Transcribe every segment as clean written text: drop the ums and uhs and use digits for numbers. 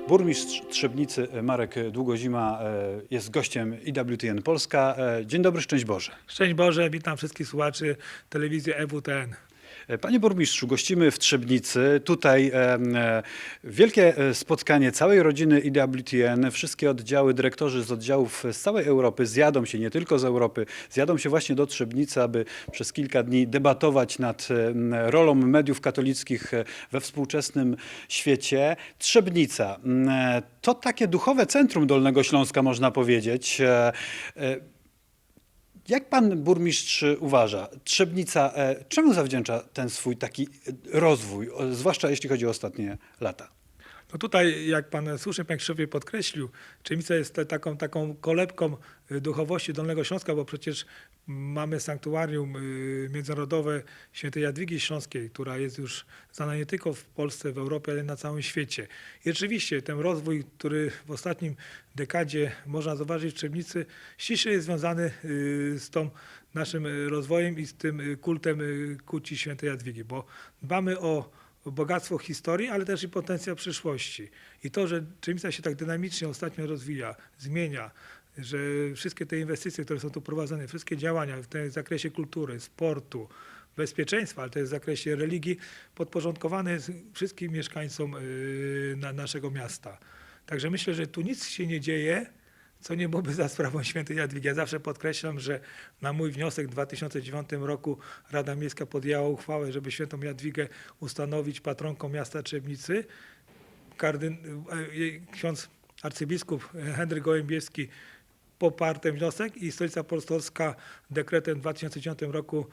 Burmistrz Trzebnicy Marek Długozima jest gościem IWTN Polska. Dzień dobry, szczęść Boże. Szczęść Boże, witam wszystkich słuchaczy telewizji EWTN. Panie burmistrzu, gościmy w Trzebnicy. Tutaj wielkie spotkanie całej rodziny IWTN. Wszystkie oddziały, dyrektorzy z oddziałów z całej Europy zjadą się, nie tylko z Europy, zjadą się właśnie do Trzebnicy, aby przez kilka dni debatować nad rolą mediów katolickich we współczesnym świecie. Trzebnica to takie duchowe centrum Dolnego Śląska, można powiedzieć. Jak pan burmistrz uważa, Trzebnica czemu zawdzięcza ten swój taki rozwój, zwłaszcza jeśli chodzi o ostatnie lata? No tutaj, jak pan słusznie, panie Krzysztofie, podkreślił, Trzebnica jest taką kolebką duchowości Dolnego Śląska, bo przecież mamy sanktuarium międzynarodowe świętej Jadwigi Śląskiej, która jest już znana nie tylko w Polsce, w Europie, ale na całym świecie. I rzeczywiście ten rozwój, który w ostatnim dekadzie można zauważyć w Trzebnicy, ściśle jest związany z tą naszym rozwojem i z tym kultem ku czci świętej Jadwigi, bo dbamy o bogactwo historii, ale też i potencjał przyszłości. I to, że Trzebnica się tak dynamicznie ostatnio rozwija, zmienia, że wszystkie te inwestycje, które są tu prowadzone, wszystkie działania w tym zakresie kultury, sportu, bezpieczeństwa, ale też w zakresie religii, podporządkowane jest wszystkim mieszkańcom naszego miasta. Także myślę, że tu nic się nie dzieje, co nie byłoby za sprawą świętej Jadwigi. Ja zawsze podkreślam, że na mój wniosek w 2009 roku Rada Miejska podjęła uchwałę, żeby świętą Jadwigę ustanowić patronką miasta Trzebnicy. Ksiądz arcybiskup Henryk Gołębieski poparł ten wniosek i Stolica Apostolska dekretem w 2010 roku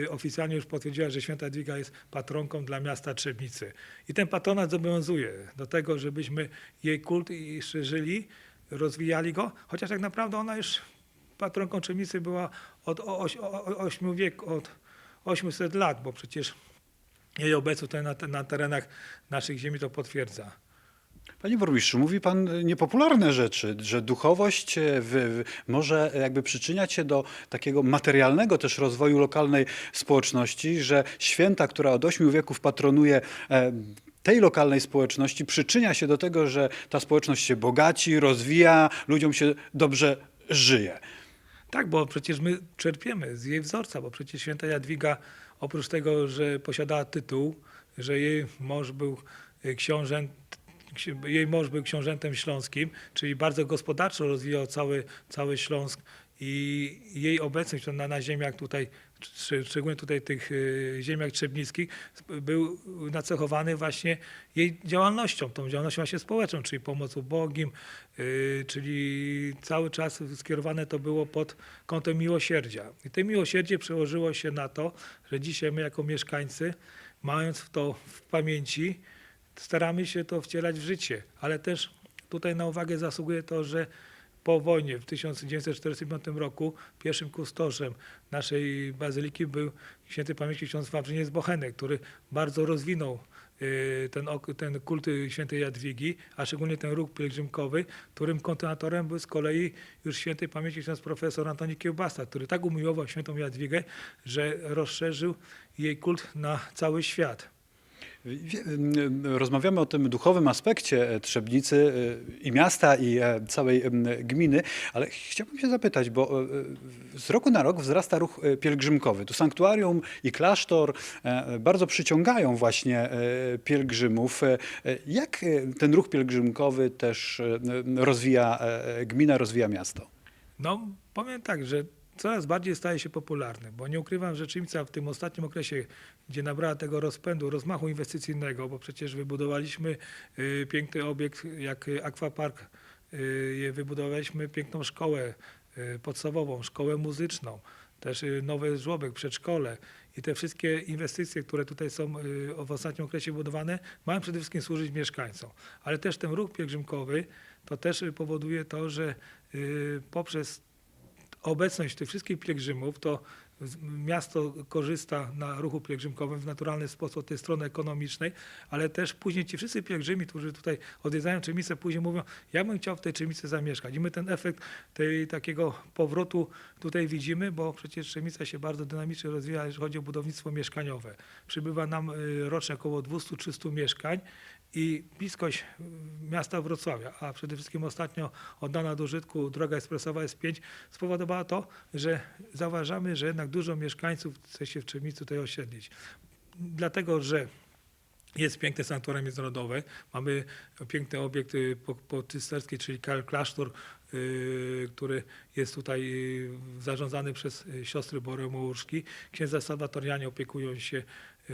oficjalnie już potwierdziła, że święta Jadwiga jest patronką dla miasta Trzebnicy. I ten patronat zobowiązuje do tego, żebyśmy jej kult i szerzyli, rozwijali go, chociaż tak naprawdę ona już patronką Trzebnicy była od 800 lat, bo przecież jej obecność tutaj na terenach naszych ziemi to potwierdza. Panie burmistrzu, mówi pan niepopularne rzeczy, że duchowość może jakby przyczyniać się do takiego materialnego też rozwoju lokalnej społeczności, że święta, która od 8 wieków patronuje tej lokalnej społeczności, przyczynia się do tego, że ta społeczność się bogaci, rozwija, ludziom się dobrze żyje. Tak, bo przecież my czerpiemy z jej wzorca, bo przecież święta Jadwiga oprócz tego, że posiadała tytuł, że jej mąż był książętem śląskim, czyli bardzo gospodarczo rozwijał cały Śląsk i jej obecność na ziemiach tutaj, szczególnie tutaj tych ziemiach trzebnickich, był nacechowany właśnie jej działalnością, tą działalnością właśnie społeczną, czyli pomoc ubogim, czyli cały czas skierowane to było pod kątem miłosierdzia. I to miłosierdzie przełożyło się na to, że dzisiaj my jako mieszkańcy, mając to w pamięci, staramy się to wcielać w życie, ale też tutaj na uwagę zasługuje to, że po wojnie w 1945 roku pierwszym kustoszem naszej bazyliki był świętej pamięci ksiądz Wawrzyniec Bochenek, który bardzo rozwinął ten kult świętej Jadwigi, a szczególnie ten ruch pielgrzymkowy, którym kontynuatorem był z kolei już świętej pamięci ksiądz profesor Antoni Kiełbasa, który tak umiłował świętą Jadwigę, że rozszerzył jej kult na cały świat. Rozmawiamy o tym duchowym aspekcie Trzebnicy i miasta, i całej gminy, ale chciałbym się zapytać, bo z roku na rok wzrasta ruch pielgrzymkowy. Tu sanktuarium i klasztor bardzo przyciągają właśnie pielgrzymów. Jak ten ruch pielgrzymkowy też rozwija gmina, rozwija miasto? No, powiem tak, że coraz bardziej staje się popularny, bo nie ukrywam, że Trzebnica w tym ostatnim okresie, gdzie nabrała tego rozpędu, rozmachu inwestycyjnego, bo przecież wybudowaliśmy piękny obiekt jak Aquapark, wybudowaliśmy piękną szkołę podstawową, szkołę muzyczną, też nowy żłobek, przedszkole i te wszystkie inwestycje, które tutaj są w ostatnim okresie budowane, mają przede wszystkim służyć mieszkańcom. Ale też ten ruch pielgrzymkowy to też powoduje to, że poprzez obecność tych wszystkich pielgrzymów, to miasto korzysta na ruchu pielgrzymkowym w naturalny sposób od tej strony ekonomicznej, ale też później ci wszyscy pielgrzymi, którzy tutaj odwiedzają Trzebnicę, później mówią, ja bym chciał w tej Trzebnicy zamieszkać. I my ten efekt takiego powrotu tutaj widzimy, bo przecież Trzebnica się bardzo dynamicznie rozwija, jeżeli chodzi o budownictwo mieszkaniowe. Przybywa nam rocznie około 200-300 mieszkań i bliskość miasta Wrocławia, a przede wszystkim ostatnio oddana do użytku droga ekspresowa S5 spowodowała to, że zauważamy, że jednak dużo mieszkańców chce się w Trzebnicy tutaj osiedlić. Dlatego, że jest piękne sanktuarium międzynarodowe, mamy piękny obiekt pocysterski, czyli klasztor, który jest tutaj zarządzany przez siostry Boromouszki. Księdza salwatorianie opiekują się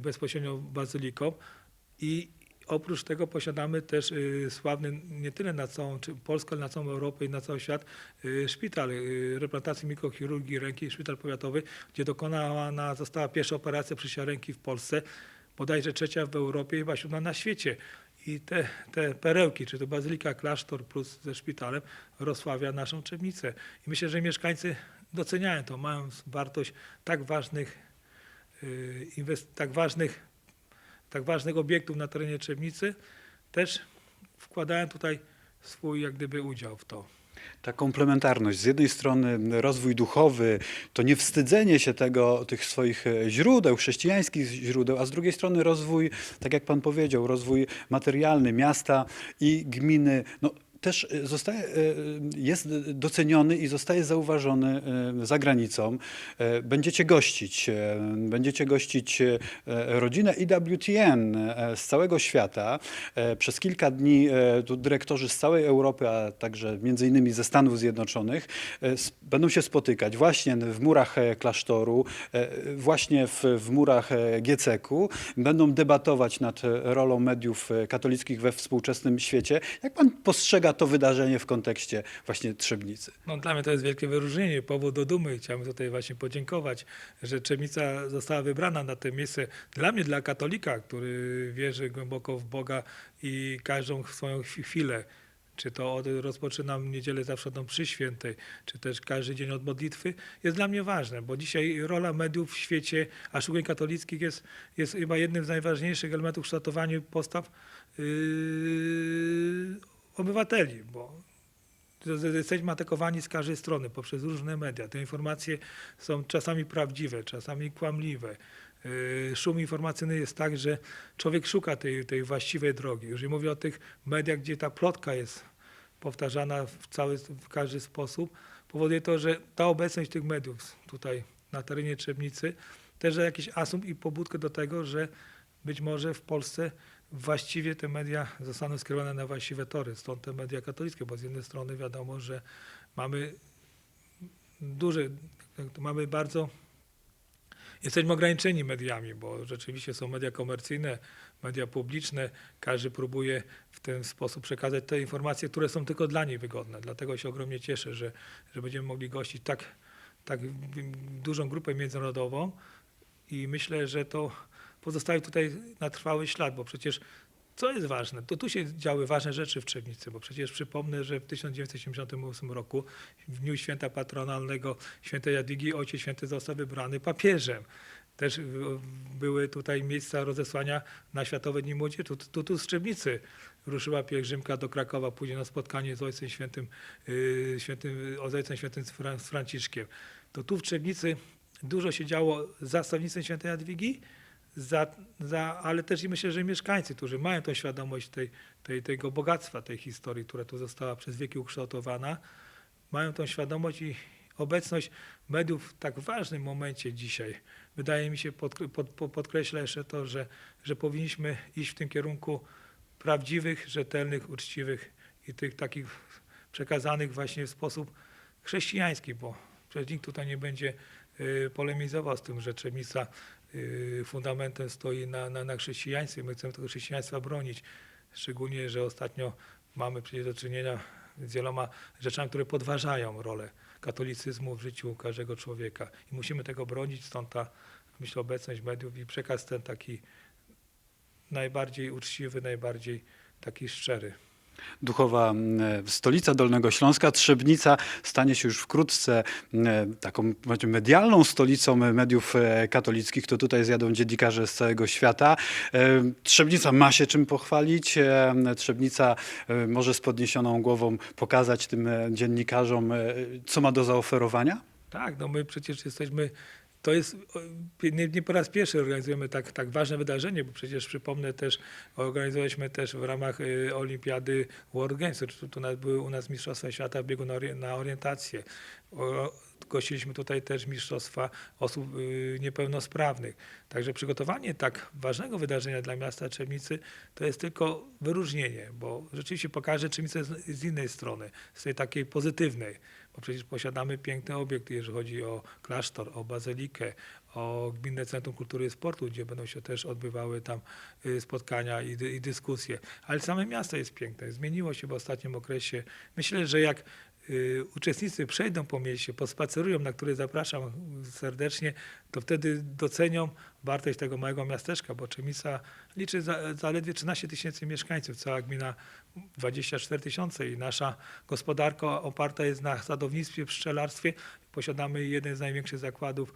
bezpośrednio bazyliką i oprócz tego posiadamy też sławny nie tyle na całą Polskę, ale na całą Europę i na cały świat szpital replantacji mikrochirurgii ręki, szpital powiatowy, gdzie dokonana została pierwsza operacja przycięcia ręki w Polsce, bodajże trzecia w Europie, chyba 7 na świecie. I te perełki, czy to bazylika, klasztor plus ze szpitalem rozsławia naszą Trzebnicę. I myślę, że mieszkańcy doceniają to, mają wartość tak ważnych obiektów na terenie Trzebnicy, też wkładają tutaj swój jak gdyby udział w to. Ta komplementarność, z jednej strony rozwój duchowy, to nie wstydzenie się tych swoich źródeł, chrześcijańskich źródeł, a z drugiej strony rozwój, tak jak pan powiedział, rozwój materialny miasta i gminy. No, też jest doceniony i zostaje zauważony za granicą. Będziecie gościć rodzinę EWTN z całego świata. Przez kilka dni tu dyrektorzy z całej Europy, a także między innymi ze Stanów Zjednoczonych będą się spotykać właśnie w murach klasztoru, właśnie w murach GCK-u. Będą debatować nad rolą mediów katolickich we współczesnym świecie. Jak pan postrzega to wydarzenie w kontekście właśnie Trzebnicy? No, dla mnie to jest wielkie wyróżnienie, powód do dumy. Chciałbym tutaj właśnie podziękować, że Trzebnica została wybrana na to miejsce. Dla mnie, dla katolika, który wierzy głęboko w Boga i każdą swoją chwilę, czy to rozpoczynam niedzielę zawsze od mszy świętej, czy też każdy dzień od modlitwy, jest dla mnie ważne, bo dzisiaj rola mediów w świecie, a szczególnie katolickich, jest chyba jednym z najważniejszych elementów w kształtowaniu postaw obywateli, bo jesteśmy atakowani z każdej strony poprzez różne media. Te informacje są czasami prawdziwe, czasami kłamliwe. Szum informacyjny jest tak, że człowiek szuka tej właściwej drogi. Już nie mówię o tych mediach, gdzie ta plotka jest powtarzana w każdy sposób. Powoduje to, że ta obecność tych mediów tutaj na terenie Trzebnicy też da jakiś asumpt i pobudkę do tego, że być może w Polsce właściwie te media zostaną skierowane na właściwe tory. Stąd te media katolickie, bo z jednej strony wiadomo, że jesteśmy ograniczeni mediami, bo rzeczywiście są media komercyjne, media publiczne. Każdy próbuje w ten sposób przekazać te informacje, które są tylko dla niej wygodne. Dlatego się ogromnie cieszę, że będziemy mogli gościć tak dużą grupę międzynarodową i myślę, że to pozostawi tutaj na trwały ślad, bo przecież co jest ważne, to tu się działy ważne rzeczy w Trzebnicy, bo przecież przypomnę, że w 1978 roku w dniu święta patronalnego świętej Jadwigi Ojciec Święty został wybrany papieżem. Też były tutaj miejsca rozesłania na Światowe Dni Młodzieży. Tu z Trzebnicy ruszyła pielgrzymka do Krakowa, później na spotkanie z Ojcem Świętym, z Franciszkiem. To tu w Trzebnicy dużo się działo za stawnictwem świętej Jadwigi, ale też i myślę, że mieszkańcy, którzy mają tą świadomość tego bogactwa tej historii, która tu została przez wieki ukształtowana, mają tą świadomość i obecność mediów w tak ważnym momencie dzisiaj. Wydaje mi się, podkreślę jeszcze to, że powinniśmy iść w tym kierunku prawdziwych, rzetelnych, uczciwych i tych takich przekazanych właśnie w sposób chrześcijański, bo przecież nikt tutaj nie będzie polemizował z tym, że Trzebnica fundamentem stoi na chrześcijaństwie. My chcemy tego chrześcijaństwa bronić. Szczególnie, że ostatnio mamy przecież do czynienia z wieloma rzeczami, które podważają rolę katolicyzmu w życiu każdego człowieka. I musimy tego bronić, stąd ta, myślę, obecność mediów i przekaz ten taki najbardziej uczciwy, najbardziej taki szczery. Duchowa stolica Dolnego Śląska, Trzebnica, stanie się już wkrótce taką medialną stolicą mediów katolickich. To tutaj zjadą dziennikarze z całego świata. Trzebnica ma się czym pochwalić. Trzebnica może z podniesioną głową pokazać tym dziennikarzom, co ma do zaoferowania. Tak, no my przecież jesteśmy, to jest nie po raz pierwszy organizujemy tak ważne wydarzenie, bo przecież przypomnę też, organizowaliśmy też w ramach Olimpiady World Games, były u nas Mistrzostwa Świata w biegu na orientację. Gościliśmy tutaj też Mistrzostwa Osób Niepełnosprawnych. Także przygotowanie tak ważnego wydarzenia dla miasta Trzebnicy to jest tylko wyróżnienie, bo rzeczywiście pokaże Trzebnicę z innej strony, z tej takiej pozytywnej, bo przecież posiadamy piękny obiekt, jeżeli chodzi o klasztor, o bazylikę, o Gminne Centrum Kultury i Sportu, gdzie będą się też odbywały tam spotkania i dyskusje. Ale same miasto jest piękne, zmieniło się w ostatnim okresie. Myślę, że jak uczestnicy przejdą po mieście, pospacerują, na które zapraszam serdecznie, to wtedy docenią wartość tego małego miasteczka, bo Trzebnica liczy zaledwie 13 tysięcy mieszkańców, cała gmina 24 tysiące i nasza gospodarka oparta jest na sadownictwie, pszczelarstwie. Posiadamy jeden z największych zakładów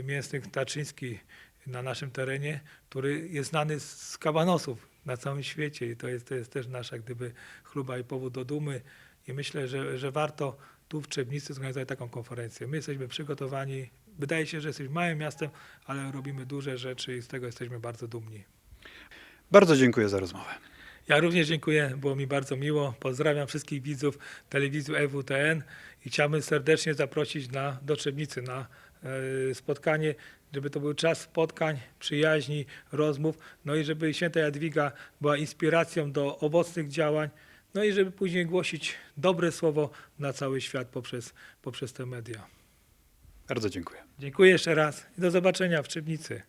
mięsnych Tarczyński na naszym terenie, który jest znany z kabanosów na całym świecie i to jest też nasza gdyby chluba i powód do dumy. I myślę, że warto tu w Trzebnicy zorganizować taką konferencję. My jesteśmy przygotowani. Wydaje się, że jesteśmy małym miastem, ale robimy duże rzeczy i z tego jesteśmy bardzo dumni. Bardzo dziękuję za rozmowę. Ja również dziękuję, było mi bardzo miło. Pozdrawiam wszystkich widzów telewizji EWTN i chciałbym serdecznie zaprosić do Trzebnicy na spotkanie, żeby to był czas spotkań, przyjaźni, rozmów, no i żeby święta Jadwiga była inspiracją do owocnych działań, no i żeby później głosić dobre słowo na cały świat poprzez te media. Bardzo dziękuję. Dziękuję jeszcze raz i do zobaczenia w Trzebnicy.